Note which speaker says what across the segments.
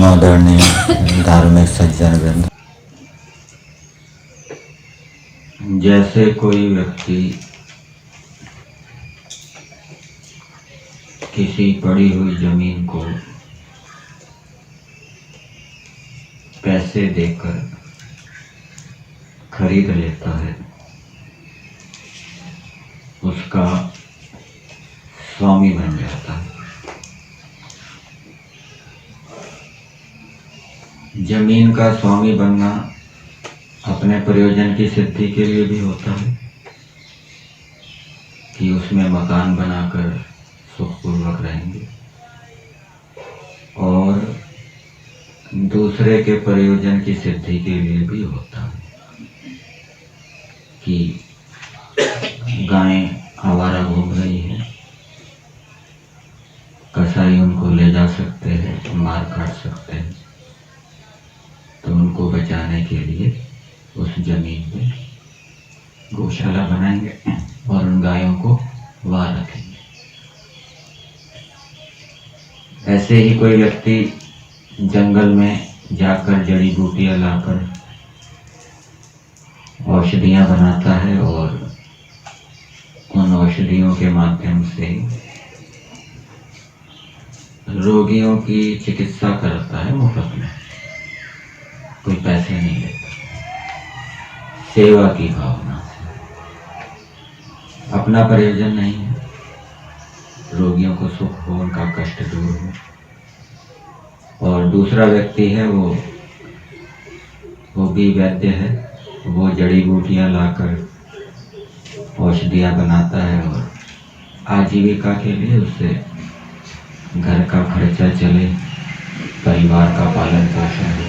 Speaker 1: परमादरणीय धार्मिक सज्जन वृंद, जैसे कोई व्यक्ति किसी पड़ी हुई जमीन को पैसे देकर खरीद लेता है, उसका स्वामी बन जाता है। जमीन का स्वामी बनना अपने प्रयोजन की सिद्धि के लिए भी होता है कि उसमें मकान बनाकर सुखपूर्वक रहेंगे, और दूसरे के प्रयोजन की सिद्धि के लिए भी होता है कि गायें आवारा घूम रही हैं, कसाई उनको ले जा सकते हैं, मार काट सकते हैं, तो उनको बचाने के लिए उस जमीन में गौशाला बनाएंगे और उन गायों को वहाँ रखेंगे। ऐसे ही कोई व्यक्ति जंगल में जाकर जड़ी बूटियां लाकर औषधियां बनाता है और उन औषधियों के माध्यम से रोगियों की चिकित्सा करता है मुफ्त में, कोई पैसे नहीं लेता, सेवा की भावना से। अपना प्रयोजन नहीं है, रोगियों को सुख हो, उनका कष्ट दूर हो। और दूसरा व्यक्ति है वो भी वैद्य है, वो जड़ी बूटियां लाकर औषधियां बनाता है और आजीविका के लिए उससे घर का खर्चा चले, परिवार का पालन पोषण हो,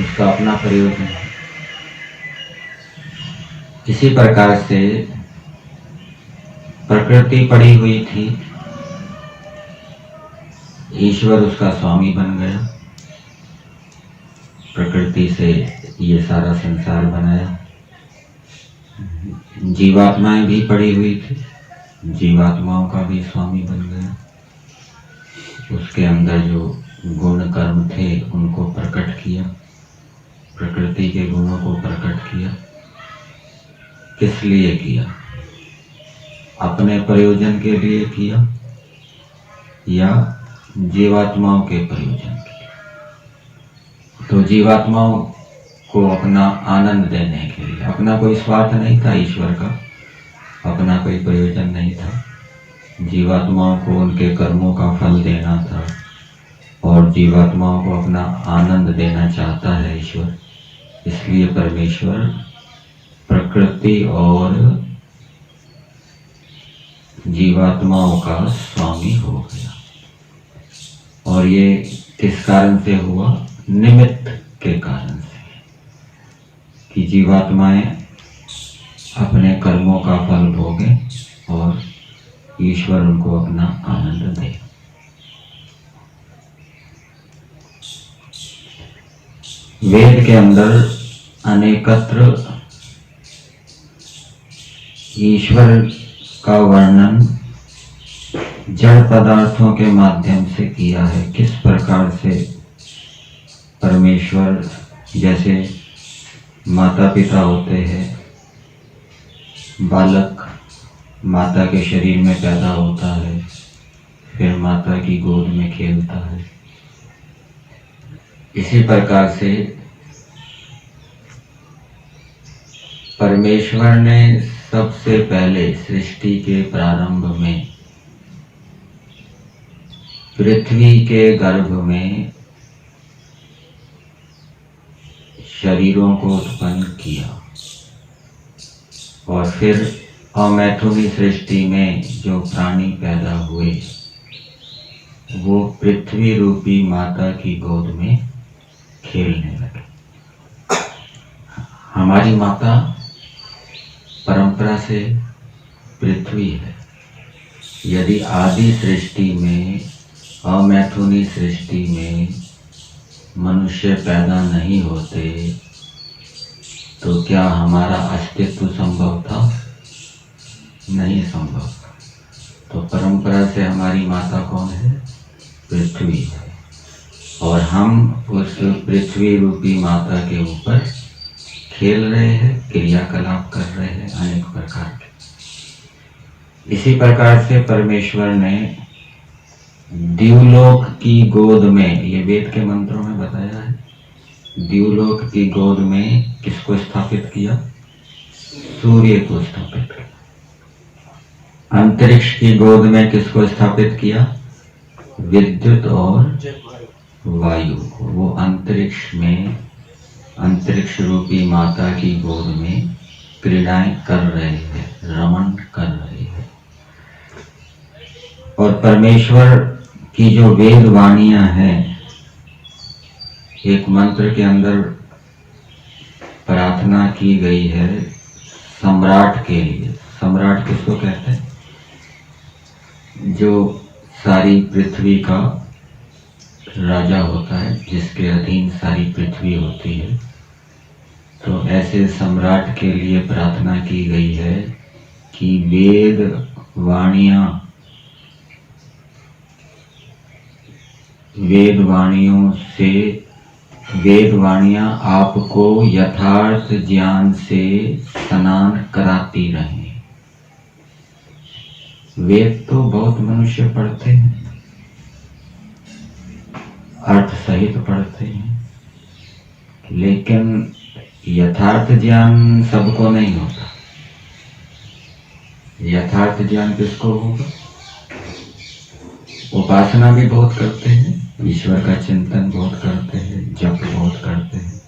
Speaker 1: उसका अपना प्रयोजन है। इसी प्रकार से प्रकृति पड़ी हुई थी, ईश्वर उसका स्वामी बन गया, प्रकृति से ये सारा संसार बनाया। जीवात्माएं भी पड़ी हुई थी, जीवात्माओं का भी स्वामी बन गया, उसके अंदर जो गुण कर्म थे उनको प्रकट किया, प्रकृति के गुणों को प्रकट किया। किस लिए किया? अपने प्रयोजन के लिए किया या जीवात्माओं के प्रयोजन के लिए? तो जीवात्माओं को अपना आनंद देने के लिए, अपना कोई स्वार्थ नहीं था ईश्वर का, अपना कोई प्रयोजन नहीं था, जीवात्माओं को उनके कर्मों का फल देना था और जीवात्माओं को अपना आनंद देना चाहता है ईश्वर। इसलिए परमेश्वर प्रकृति और जीवात्माओं का स्वामी हो गया। और ये किस कारण से हुआ? निमित्त के कारण से, कि जीवात्माएं अपने कर्मों का फल भोगें और ईश्वर उनको अपना आनंद दे। वेद के अंदर अनेकत्र ईश्वर का वर्णन जड़ पदार्थों के माध्यम से किया है। किस प्रकार से परमेश्वर, जैसे माता पिता होते हैं, बालक माता के शरीर में पैदा होता है, फिर माता की गोद में खेलता है, इसी प्रकार से परमेश्वर ने सबसे पहले सृष्टि के प्रारंभ में पृथ्वी के गर्भ में शरीरों को उत्पन्न किया और फिर अमैथुनी सृष्टि में जो प्राणी पैदा हुए वो पृथ्वी रूपी माता की गोद में खेलने लगे। हमारी माता परंपरा से पृथ्वी है। यदि आदि सृष्टि में, अमैथुनी सृष्टि में मनुष्य पैदा नहीं होते तो क्या हमारा अस्तित्व संभव था? नहीं संभव। तो परंपरा से हमारी माता कौन है? पृथ्वी है। और हम उस पृथ्वी रूपी माता के ऊपर खेल रहे हैं, क्रियाकलाप कर रहे हैं अनेक प्रकार के। इसी प्रकार से परमेश्वर ने द्युलोक की गोद में, ये वेद के मंत्रों में बताया है, द्युलोक की गोद में किसको स्थापित किया? सूर्य को स्थापित किया। अंतरिक्ष की गोद में किसको स्थापित किया? विद्युत और वायु को। वो अंतरिक्ष में, अंतरिक्ष रूपी माता की गोद में क्रीड़ाएं कर रहे हैं, रमण कर रहे हैं। और परमेश्वर की जो वेद वाणियां हैं, एक मंत्र के अंदर प्रार्थना की गई है सम्राट के लिए। सम्राट किसको कहते हैं? जो सारी पृथ्वी का राजा होता है, जिसके अधीन सारी पृथ्वी होती है। तो ऐसे सम्राट के लिए प्रार्थना की गई है कि वेद वाणियां, वेद वाणियां आपको यथार्थ ज्ञान से स्नान कराती रहें। वेद तो बहुत मनुष्य पढ़ते हैं, अर्थ सहित पढ़ते हैं, लेकिन यथार्थ ज्ञान सबको नहीं होता। यथार्थ ज्ञान किसको होगा? उपासना भी बहुत करते हैं, ईश्वर का चिंतन बहुत करते हैं, जप बहुत करते हैं,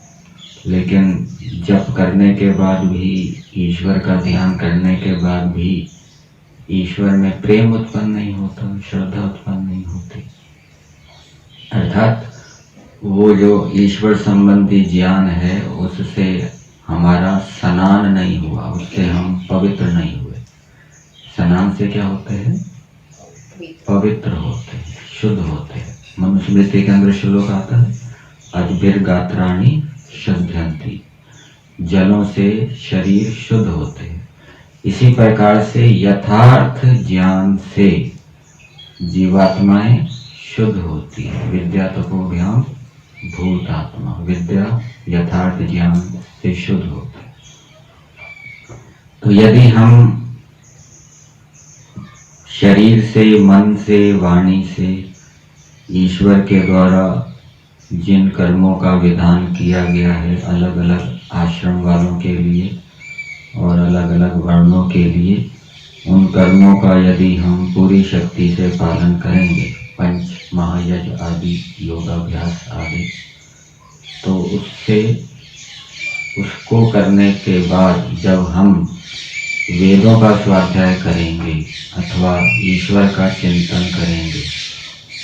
Speaker 1: लेकिन जप करने के बाद भी, ईश्वर का ध्यान करने के बाद भी ईश्वर में प्रेम उत्पन्न नहीं होता, श्रद्धा उत्पन्न नहीं होती। अर्थात वो जो ईश्वर संबंधी ज्ञान है उससे हमारा स्नान नहीं हुआ, उससे हम पवित्र नहीं हुए। स्नान से क्या होते हैं? पवित्र होते हैं, शुद्ध होते हैं। मनुस्मृति के अंदर श्लोक आता है, अद्भिर्गात्राणि शुद्धयन्ति, जलों से शरीर शुद्ध होते हैं। इसी प्रकार से यथार्थ ज्ञान से जीवात्माएं शुद्ध होती है। विद्या तपोभ्याम भूतात्मा, विद्या यथार्थ ज्ञान से शुद्ध होती है। तो यदि हम शरीर से, मन से, वाणी से ईश्वर के द्वारा जिन कर्मों का विधान किया गया है अलग अलग आश्रम वालों के लिए और अलग अलग वर्णों के लिए, उन कर्मों का यदि हम पूरी शक्ति से पालन करेंगे, पंच महायज्ञ आदि, योगाभ्यास आदि, तो उसको करने के बाद जब हम वेदों का स्वाध्याय करेंगे अथवा ईश्वर का चिंतन करेंगे,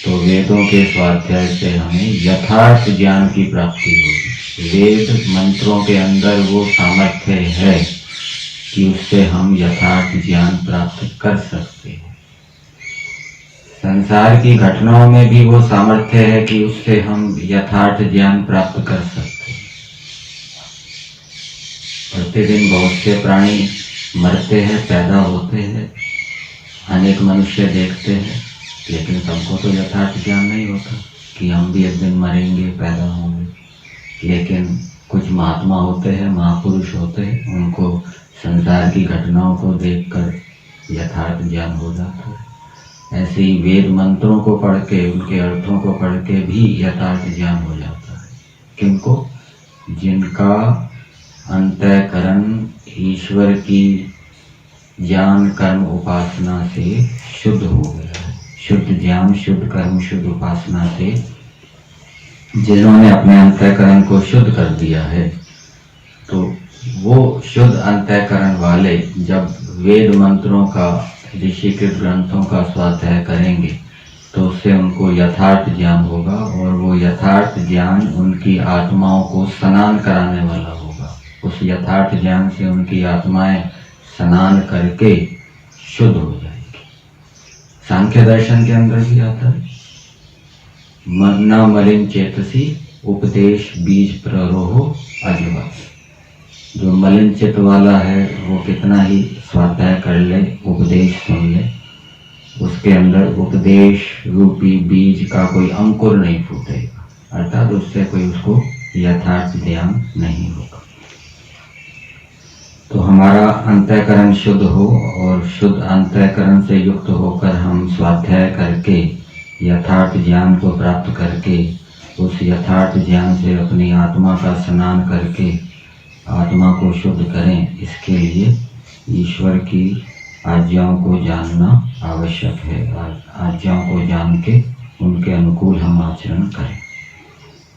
Speaker 1: तो वेदों के स्वाध्याय से हमें यथार्थ ज्ञान की प्राप्ति होगी। वेद मंत्रों के अंदर वो सामर्थ्य है कि उससे हम यथार्थ ज्ञान प्राप्त कर सकते हैं। संसार की घटनाओं में भी वो सामर्थ्य है कि उससे हम यथार्थ ज्ञान प्राप्त कर सकते हैं। प्रतिदिन बहुत से प्राणी मरते हैं, पैदा होते हैं, अनेक मनुष्य देखते हैं, लेकिन सबको तो यथार्थ ज्ञान नहीं होता कि हम भी एक दिन मरेंगे, पैदा होंगे। लेकिन कुछ महात्मा होते हैं, महापुरुष होते हैं, उनको संसार की घटनाओं को देखकर यथार्थ ज्ञान हो जाता है। ऐसे ही वेद मंत्रों को पढ़ के, उनके अर्थों को पढ़ के भी यथार्थ ज्ञान हो जाता है। किनको? जिनका अंतःकरण ईश्वर की ज्ञान कर्म उपासना से शुद्ध हो गया है। शुद्ध ज्ञान, शुद्ध कर्म, शुद्ध उपासना से जिन्होंने अपने अंतःकरण को शुद्ध कर दिया है, तो वो शुद्ध अंतःकरण वाले जब वेद मंत्रों का, ऋषिकृत ग्रंथों का स्वाध्याय करेंगे, तो उससे उनको यथार्थ ज्ञान होगा और वो यथार्थ ज्ञान उनकी आत्माओं को स्नान कराने वाला होगा। उस यथार्थ ज्ञान से उनकी आत्माएं स्नान करके शुद्ध हो जाएगी। सांख्य दर्शन के अंदर भी आता है, न मलिन चेतसी उपदेश बीज प्ररोहो अजवास। जो मलिन चित्त वाला है वो कितना ही स्वाध्याय कर ले, उपदेश सुन ले, उसके अंदर उपदेश रूपी बीज का कोई अंकुर नहीं फूटेगा। अर्थात उससे कोई उसको यथार्थ ज्ञान नहीं होगा। तो हमारा अंतःकरण शुद्ध हो और शुद्ध अंतःकरण से युक्त होकर हम स्वाध्याय करके यथार्थ ज्ञान को प्राप्त करके उस यथार्थ ज्ञान से अपनी आत्मा का स्नान करके आत्मा को शुद्ध करें। इसके लिए ईश्वर की आज्ञाओं को जानना आवश्यक है। आज्ञाओं को जान के उनके अनुकूल हम आचरण करें।